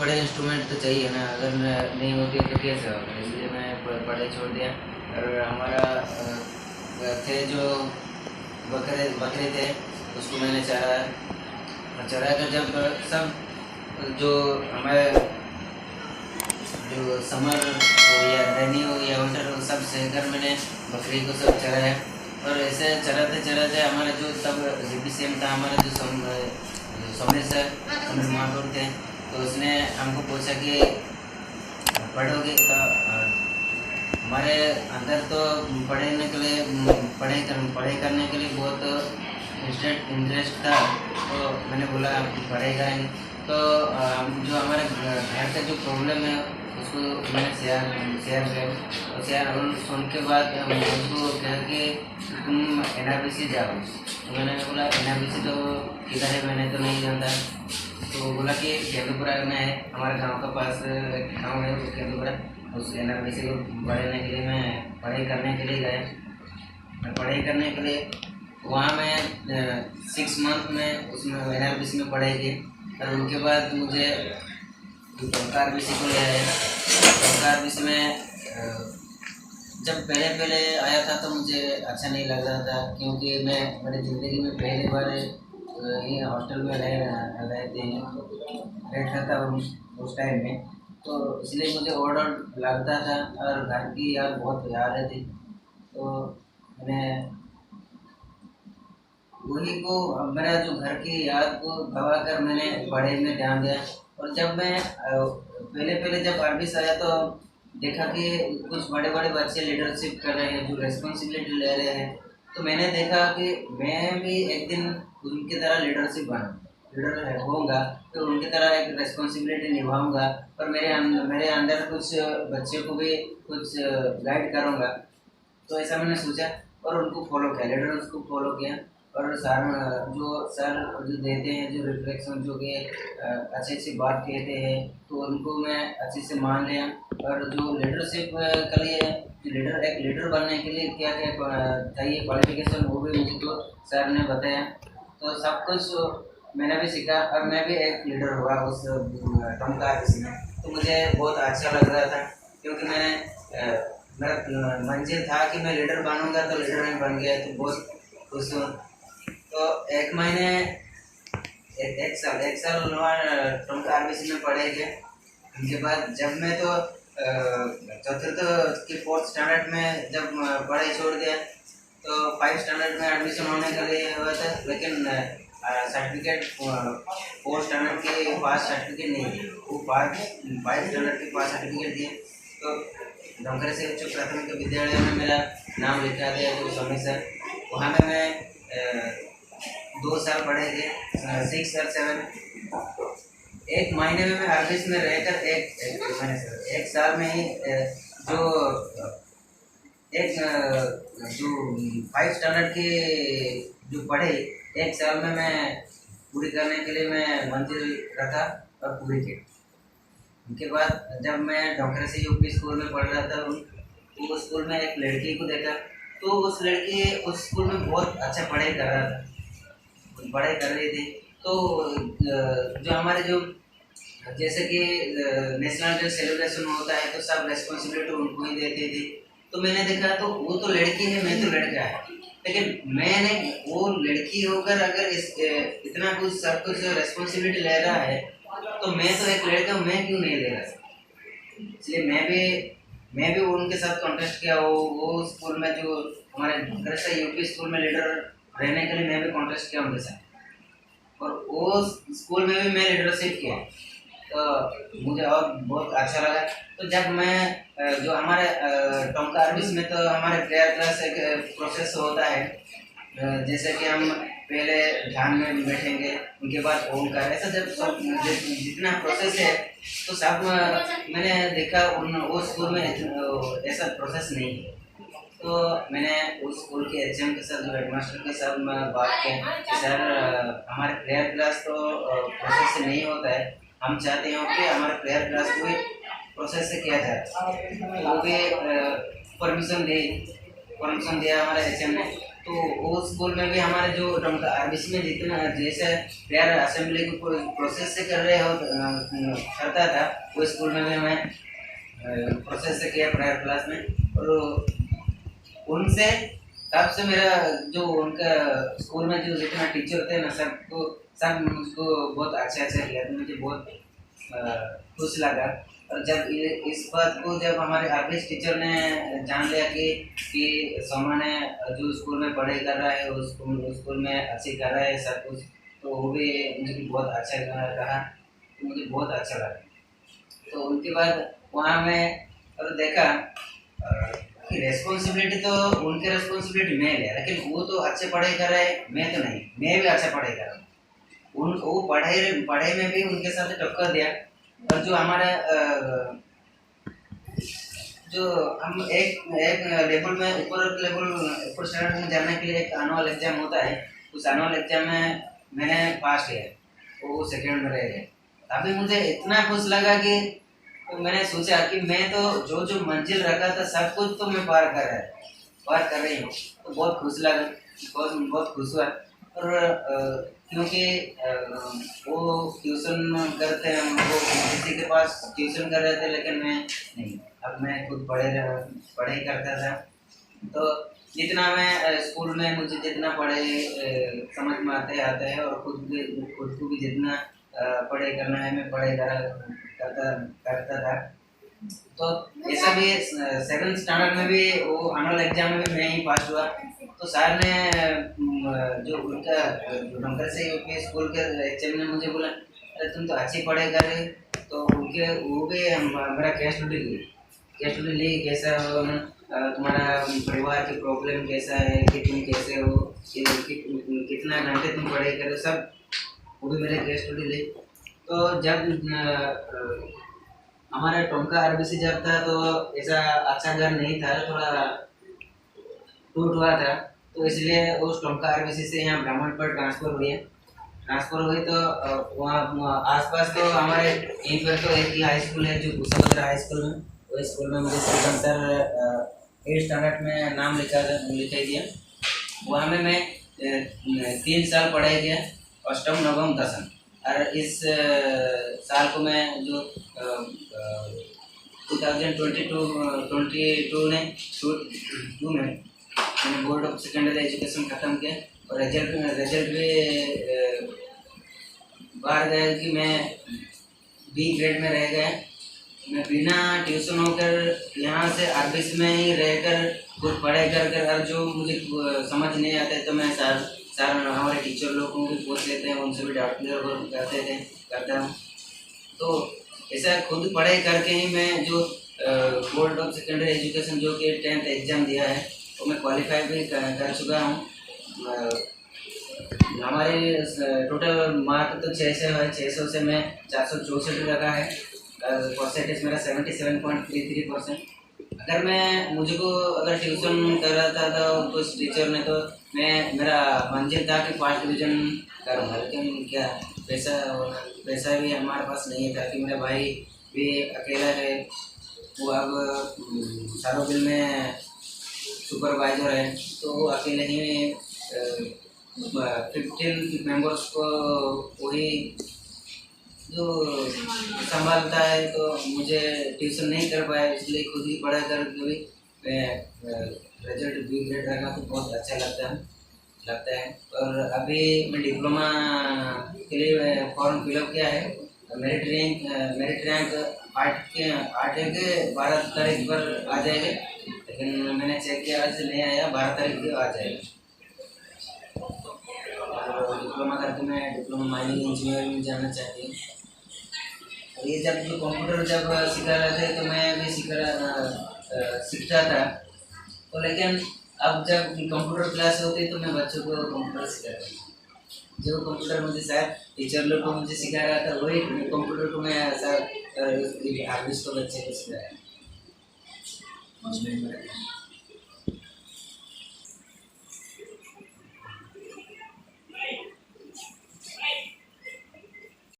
बड़े इंस्ट्रूमेंट तो चाहिए ना, अगर नहीं होती तो कैसे होगा, इसलिए मैं पढ़ाई छोड़ दिया। और हमारा थे जो बकरे बकरे थे, उसको मैंने चरा कर जब सब जो हमारे जो समर हो या रैनी हो या विंटर हो, सब सहकर मैंने बकरी को सब चराया। और ऐसे चराते चराते हमारा जो तब GPCM था, हमारा जो समीर महापुर थे, तो उसने हमको पूछा कि पढ़ोगे, तो हमारे अंदर तो पढ़ने के लिए पढ़ाई करने के लिए बहुत इंटरेस्ट था। तो मैंने बोला पढ़ाई करेंगे। तो जो हमारे घर का जो प्रॉब्लम है उसको मैंने शेयर किया। और शेयर सुन के बाद उसको कहा कि तुम NRBC जाओ। तो मैंने बोला NRBC तो किधर है, मैंने तो नहीं जानता। तो बोला कि केंदुपुरा में है, हमारे गांव के पास एक गाँव है उस केंदुपुरा। उस NRBC को पढ़ने के लिए मैं पढ़ाई करने के लिए गया। मैं पढ़ाई करने के लिए वहाँ मैं 6 मंथ में उसमें NRBC में पढ़ाई की। और उनके बाद मुझे RBC को ले आया। RBC में जब पहले आया था तो मुझे अच्छा नहीं लग रहा था, क्योंकि मैं मेरी ज़िंदगी में पहली बार ये हॉस्टल में रहता था उस टाइम में। तो इसलिए मुझे ओवरऑल लगता था, और घर की यार बहुत याद थी। तो मैंने वही को मेरा जो घर की याद को दबा कर मैंने पढ़ाई में ध्यान दिया। और जब मैं पहले जब RBC आया तो देखा कि कुछ बड़े बड़े बच्चे लीडरशिप कर रहे हैं, जो रेस्पॉन्सिबिलिटी ले रहे हैं। तो मैंने देखा कि मैं भी एक दिन उनकी तरह लीडर होऊंगा, तो उनकी तरह एक रेस्पॉन्सिबिलिटी निभाऊंगा, और मेरे अंदर कुछ बच्चों को भी कुछ गाइड करूंगा। तो ऐसा मैंने सोचा और उनको फॉलो किया, लीडर्स को फॉलो किया। और सर जो देते हैं, जो रिफ्लेक्शन, जो कि अच्छी बात कहते हैं, तो उनको मैं अच्छे से मान लिया। और जो लीडरशिप के लिए एक लीडर बनने के लिए क्या क्या चाहिए क्वालिफिकेशन, वो भी मुझको सर ने बताया। तो सब कुछ मैंने भी सीखा, और मैं भी एक लीडर हुआ उस टोंका RBC में। तो मुझे बहुत अच्छा लग रहा था, क्योंकि मेरा मंजिल था कि मैं लीडर बनूंगा, तो लीडर में बन गया, तो बहुत खुश हूँ। तो एक महीने एक साल टोंका RBC में पढ़े थे। उनके बाद जब मैं तो चतुर्थ की 4th स्टैंडर्ड में जब पढ़ाई छोड़ दिया, तो 5 स्टैंडर्ड में एडमिशन होने के लिए हुआ था, लेकिन सर्टिफिकेट 4 स्टैंडर्ड के पास सर्टिफिकेट नहीं दिए, वो 5 स्टैंडर्ड के पास सर्टिफिकेट दिए। तो डोंगरे से उच्च प्राथमिक विद्यालय में मेरा नाम लिखा दिया, जो समीर सर। वहाँ में मैं 2 साल पढ़े थे, 6 और 7। एक महीने में मैं RBC में रहकर एक साल में ही जो 5 स्टैंडर्ड के जो पढ़े, एक साल में मैं पूरी करने के लिए मैं मंजिल रखा और पूरी की। उनके बाद जब मैं डोंगरे से UP स्कूल में पढ़ रहा था, तो उस स्कूल में एक लड़की को देखा। तो उस लड़की उस स्कूल में बहुत अच्छा पढ़ाई कर रही थी। तो जो हमारे जो जैसे कि नेशनल डे सेलिब्रेशन होता है, तो सब रेस्पॉन्सिबिलिटी उनको ही देती थी। तो मैंने देखा, तो वो तो लड़की है, मैं तो लड़का है, लेकिन मैंने वो लड़की होकर अगर इतना कुछ सब कुछ रेस्पॉन्सिबिलिटी ले रहा है, तो मैं तो एक लड़का हूँ, मैं क्यों नहीं ले रहा। इसलिए मैं भी उनके साथ कॉन्टेस्ट किया। वो स्कूल में जो हमारे घर से UP स्कूल में लीडर रहने के लिए मैं भी कॉन्टेस्ट किया उनके साथ, और वो स्कूल में भी मैं लीडरशिप किया। तो मुझे और बहुत अच्छा लगा। तो जब मैं जो हमारे टोंका RBC में, तो हमारे प्रेयर क्लास एक प्रोसेस होता है, जैसे कि हम पहले ध्यान में बैठेंगे, उनके बाद ओमकार, ऐसा जब सब जितना प्रोसेस है, तो सब मैंने देखा उस स्कूल में ऐसा प्रोसेस नहीं है। तो मैंने उस स्कूल के HM के साथ, जो हेडमास्टर के साथ बात की, सर हमारे प्रेयर क्लास तो प्रोसेस से नहीं होता है, हम चाहते हैं कि हमारे प्रेयर क्लास को प्रोसेस से किया जाए। वो भी परमिशन दिया हमारे HM ने। तो वो स्कूल में भी हमारे जो आरबीसी में जितना जैसे प्रेयर असेंबली को प्रोसेस से कर रहे हो करता था, वो स्कूल में भी मैं प्रोसेस से किया प्रेयर क्लास में। और उनसे तब से मेरा जो उनका स्कूल में जो जितना टीचर थे ना, सबको सब मुझको बहुत अच्छा किया, तो मुझे बहुत खुश लगा। और जब इस बात को जब हमारे आरबीएस टीचर ने जान लिया कि सोमा ने जो स्कूल में पढ़ाई कर रहा है उस स्कूल में अच्छी कर रहा है सब कुछ, तो वो भी मुझे बहुत अच्छा कहा, तो मुझे बहुत अच्छा लगा। तो उनके बाद वहाँ मैं और देखा कि रेस्पॉन्सिबिलिटी तो उनके रेस्पॉन्सिबिलिटी मैं लिया, लेकिन वो तो अच्छे पढ़ाई कर रहे हैं, मैं तो नहीं, मैं भी अच्छा पढ़ाई कर रहा हूँ। उन वो पढ़ाई पढ़ाई में भी उनके साथ टक्कर दिया। और जो हमारा जो हम एक एक लेवल में ऊपर स्टैंडर्ड में जाने के लिए एक एनुअल एग्जाम होता है, उस एनुअल एग्जाम में मैंने पास किया, वो सेकंड में रह गए। अभी मुझे इतना खुश लगा कि तो मैंने सोचा कि मैं तो जो जो मंजिल रखा था सब कुछ तो मैं पार कर रही हूँ, तो बहुत खुश लगा, बहुत खुश हुआ। और क्योंकि वो ट्यूशन करते हैं, वो किसी के पास ट्यूशन कर रहे थे, लेकिन मैं नहीं, अब मैं खुद पढ़ाई करता था। तो जितना मैं स्कूल में मुझे जितना पढ़ाई समझ में आता है, और खुद को भी जितना पढ़ाई करना है मैं पढ़ाई करता था। तो ऐसा भी 7th स्टैंडर्ड में भी वो एनुअल एग्जाम में भी मैं ही पास हुआ। तो सर ने जो उनका जो नंबर से यूपी स्कूल के एचएम ने मुझे बोला, अरे तुम तो अच्छी पढ़ाई कर रहे हो। तो उनके वो भी मेरा केस स्टडी ली कैसा हो तुम्हारा परिवार की प्रॉब्लम कैसा है, कि तुम कैसे हो, कितना घंटे तुम पढ़ाई कर रहे हो, सब वो भी मेरे केस स्टडी ली। तो जब हमारा टोंका आरबीसी जब था, तो ऐसा अच्छा घर नहीं था, थोड़ा टूट हुआ था, तो इसलिए उस टोंका आरबीसी से यहाँ ब्राह्मण पर ट्रांसफ़र हुई। तो वहाँ आसपास तो हमारे यहीं पर तो एक ही हाई स्कूल है जो कुशाभद्र हाई स्कूल में, वो स्कूल में मुझे सिकंदर 8th स्टैंडर्ड में नाम लिखा दिया। वहाँ में मैं 3 साल पढ़ाई किया, अष्टम नवम दसम। और इस साल को मैं जो 2022 में मैंने बोर्ड ऑफ सेकेंडरी एजुकेशन ख़त्म किया, और रिजल्ट भी बाहर गया कि मैं बी ग्रेड में रह गया। मैं बिना ट्यूशन होकर यहाँ से आरबीसी में ही रहकर खुद पढ़ाई कर और जो मुझे समझ नहीं आता तो मैं सर हमारे टीचर लोगों को भी पूछ लेते हैं, उनसे भी डाउट क्लियर करता हूँ। तो ऐसा खुद पढ़ाई करके ही मैं जो बोर्ड ऑफ सेकेंडरी एजुकेशन जो कि 10th एग्ज़ाम दिया है, तो मैं क्वालिफाई भी कर चुका हूँ। हमारे टोटल मार्क तो 600 से मैं 464 लगा है, परसेंटेज मेरा 77.33%। अगर मैं मुझको अगर ट्यूशन कर रहा था तो कुछ टीचर ने तो मेरा मंजिल था कि 1st डिवीज़न करूँगा, लेकिन क्या पैसा भी हमारे पास नहीं था कि मेरा भाई भी अकेला है, वो अब सारोबिल में सुपरवाइजर है, तो वो अकेले ही 15 मेंबर्स को वही जो संभालता है। तो मुझे ट्यूशन नहीं कर पाया, इसलिए खुद ही पढ़ा कर भी रिजल्ट बी ग्रेड रखा, तो बहुत अच्छा लगता है। और अभी मैं डिप्लोमा के लिए फॉर्म फिलअप किया है। मेरिट रैंक 8 के 12 तारीख पर आ जाएगा, लेकिन मैंने चेक किया आज नहीं आया, 12 तारीख को आ जाएगा। और डिप्लोमा करके मैं डिप्लोमा माइनिंग इंजीनियरिंग में जाना चाहती हूँ। ये जब जो कंप्यूटर जब सिखा रहे थे तो मैं भी सीखता था, तो लेकिन अब जब कंप्यूटर क्लास होती है तो मैं बच्चों को कंप्यूटर सिखा रहा हूँ। जो कंप्यूटर मुझे शायद टीचर लोग को मुझे सिखा रहा था, वही कंप्यूटर को मैं ऐसा आर्टिस्ट को बच्चे को सिखाया।